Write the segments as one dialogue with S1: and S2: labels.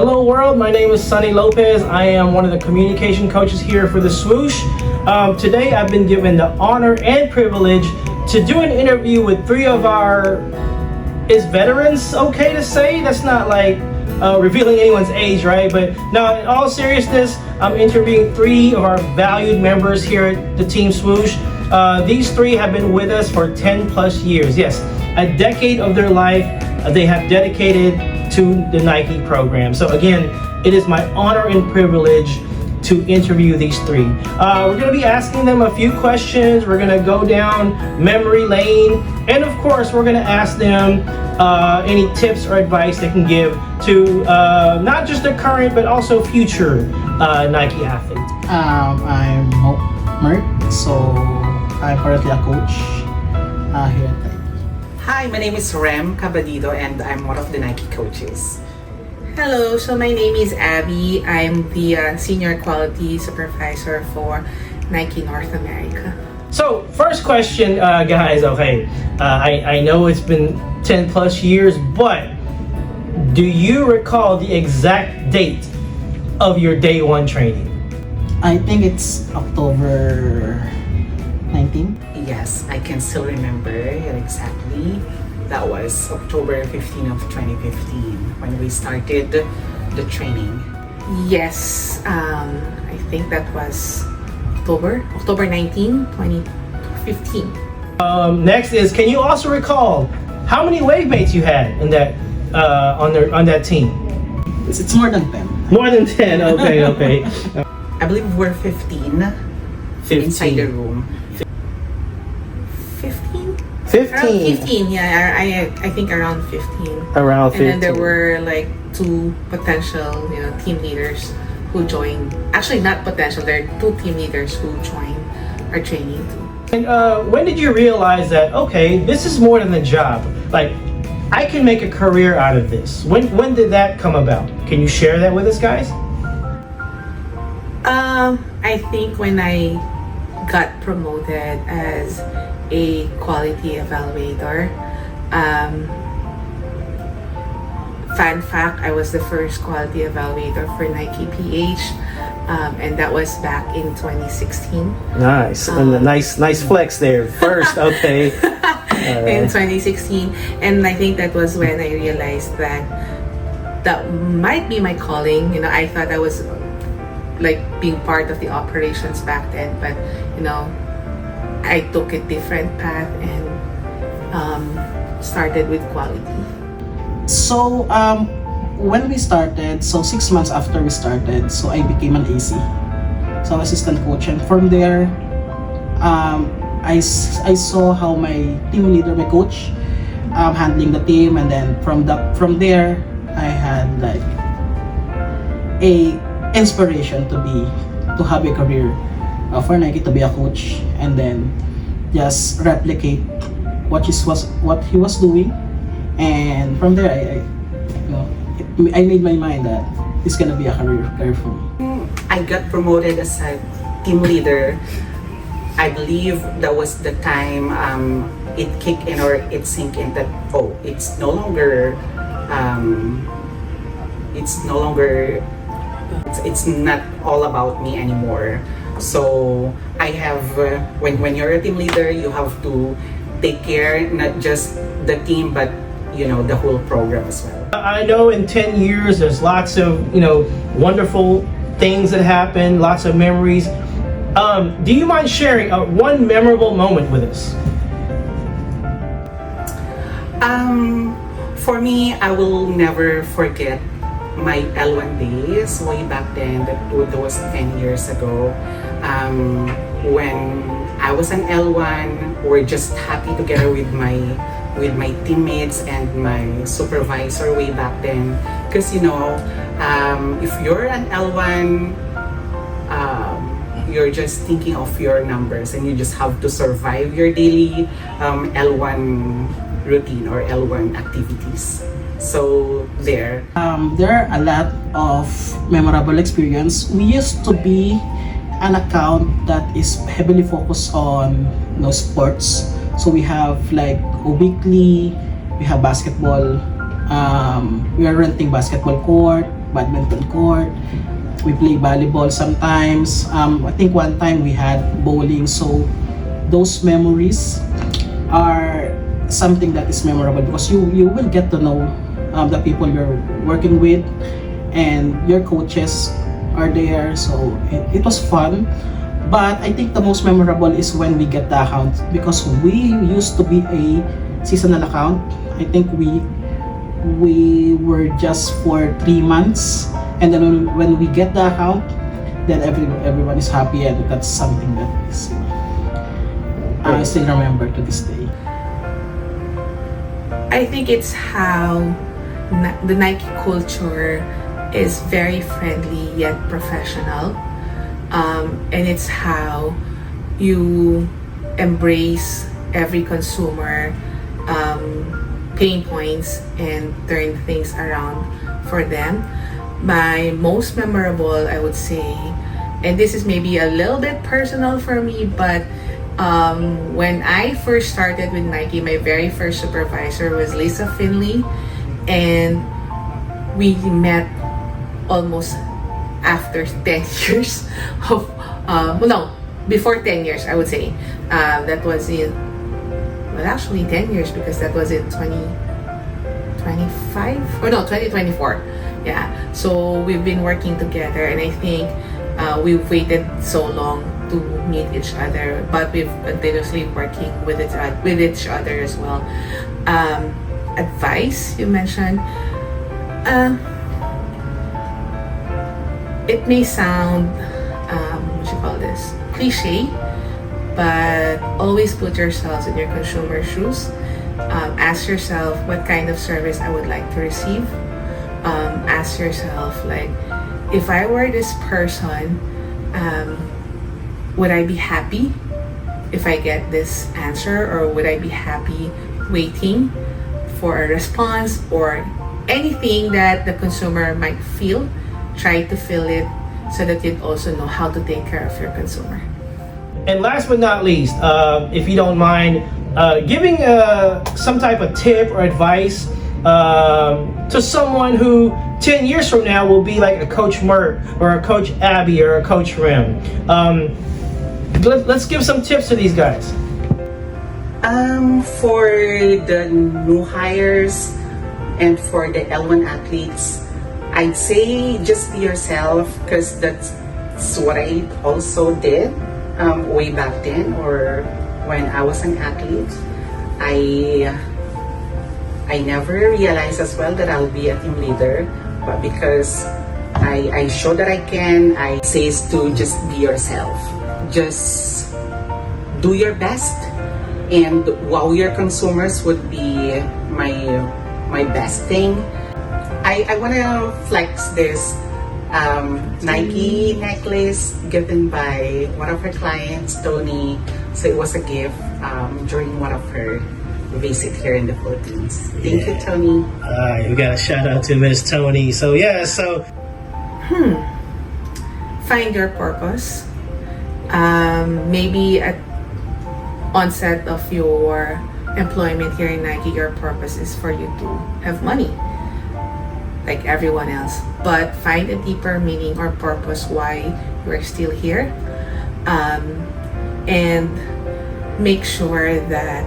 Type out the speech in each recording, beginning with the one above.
S1: Hello world, my name is Sonny Lopez. I am one of the communication coaches here for the Swoosh. Today I've been given the honor and privilege to do an interview with three of our, is veterans okay to say? That's not like revealing anyone's age, right? But no, in all seriousness, I'm interviewing three of our valued members here at the Team Swoosh. These three have been with us for 10 plus years. Yes, a decade of their life they have dedicated to the Nike program. So again, it is my honor and privilege to interview these three. We're gonna be asking them a few questions. We're gonna go down memory lane. And of course, we're gonna ask them any tips or advice they can give to not just the current, but also future Nike athletes.
S2: I'm Mert, so I'm currently a coach here at Nike.
S3: Hi, my name is Rem Cabadido and I'm one of the Nike coaches.
S4: Hello, so my name is Abby. I'm the Senior Quality Supervisor for Nike North America.
S1: So first question, guys, okay, I know it's been 10 plus years, but do you recall the exact date of your day one training?
S2: I think it's October 19.
S3: Yes, I can still remember it exactly. That was October 15 of 2015 when we started the training.
S4: Yes, I think that was October 19, 2015.
S1: Next is, can you also recall how many wave mates you had in that on that team?
S2: It's more than 10.
S1: More than 10. Okay.
S3: I believe we're 15 inside the room.
S4: 15?
S1: 15.
S4: Around 15, yeah. I think around 15.
S1: Around 15.
S4: And then there were like two potential, team leaders who joined. Actually, not potential. There are two team leaders who joined our training too.
S1: And when did you realize that, okay, this is more than a job? Like, I can make a career out of this. When did that come about? Can you share that with us, guys?
S4: I think when I got promoted as a quality evaluator. Fun fact, I was the first quality evaluator for Nike PH, and that was back in 2016.
S1: Nice, and a nice flex there. First, okay.
S4: In 2016, and I think that was when I realized that that might be my calling. I thought I was like being part of the operations back then, but I took a different path and started with quality.
S2: So when we started, so 6 months after we started, so I became an AC, so an assistant coach, and from there I saw how my team leader, my coach, handling the team, and then from there I had like a inspiration to have a career for Nike, to be a coach, and then just replicate what he was doing. And from there I made my mind that it's gonna be a career for me.
S3: I got promoted as a team leader. I believe that was the time it kicked in, or it sank in, that it's no longer it's not all about me anymore. So I have when you're a team leader, you have to take care not just the team, but the whole program as well.
S1: I know in 10 years there's lots of wonderful things that happen, lots of memories. Do you mind sharing one memorable moment with us?
S3: For me, I will never forget my L1 days way back then. That was 10 years ago. When I was an L1, we're just happy together with my teammates and my supervisor way back then. Because if you're an L1, you're just thinking of your numbers, and you just have to survive your daily L1 routine or L1 activities. So there
S2: are a lot of memorable experience. We used to be an account that is heavily focused on sports. So we have like weekly, we have basketball, we are renting basketball court, badminton court. We play volleyball sometimes. I think one time we had bowling. So those memories are something that is memorable because you will get to know the people you're working with, and your coaches are there. So it was fun. But I think the most memorable is when we get the account, because we used to be a seasonal account. I think we were just for 3 months, and then when we get the account, then everyone is happy, and that's something that is I still remember to this day.
S4: I think it's how the Nike culture is very friendly yet professional, and it's how you embrace every consumer pain points and turn things around for them. My most memorable, I would say, and this is maybe a little bit personal for me, but when I first started with Nike, my very first supervisor was Lisa Finley, and we met almost after 10 years of before 10 years, I would say. That was in, well, actually 10 years, because that was in 2024. Yeah, so we've been working together, and I think we've waited so long to meet each other, but we've continuously working with each other as well. Advice you mentioned, it may sound what you call this, cliche, but always put yourselves in your consumer shoes. Ask yourself what kind of service I would like to receive. Ask yourself, like, if I were this person, would I be happy if I get this answer, or would I be happy waiting for a response, or anything that the consumer might feel? Try to feel it so that you'd also know how to take care of your consumer.
S1: And last but not least, if you don't mind, giving some type of tip or advice to someone who 10 years from now will be like a Coach Mert or a Coach Abby or a Coach Rim. Let's give some tips to these guys.
S3: For the new hires and for the L1 athletes, I'd say just be yourself, because that's what I also did way back then, or when I was an athlete. I never realized as well that I'll be a team leader, but because I show that I can, I say to just be yourself. Just do your best, and wow your consumers would be my best thing. I want to flex this Nike necklace given by one of her clients, Tony. So it was a gift during one of her visit here in the Philippines. Thank you, Tony.
S1: We got a shout out to Miss Tony. So
S4: Find your purpose. Maybe at onset of your employment here in Nike, your purpose is for you to have money, like everyone else. But find a deeper meaning or purpose why you're still here, and make sure that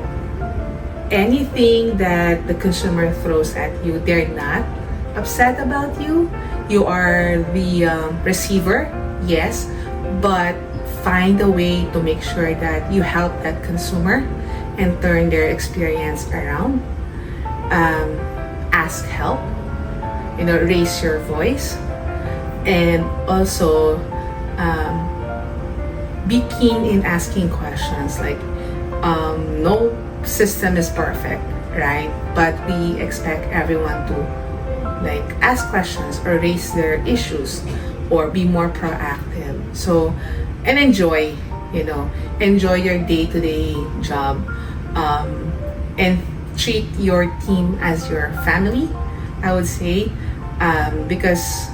S4: anything that the consumer throws at you, they're not upset about you. You are the receiver, yes, but find a way to make sure that you help that consumer and turn their experience around. Ask help, raise your voice, and also be keen in asking questions. Like, no system is perfect, right? But we expect everyone to ask questions or raise their issues or be more proactive. So, and enjoy your day-to-day job, and treat your team as your family, I would say, because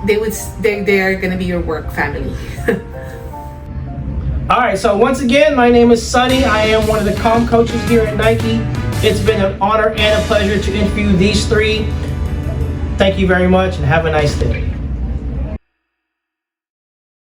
S4: they're gonna be your work family.
S1: all right, so once again, my name is Sunny. I am one of the comm coaches here at Nike. It's been an honor and a pleasure to interview these three. Thank you very much and have a nice day.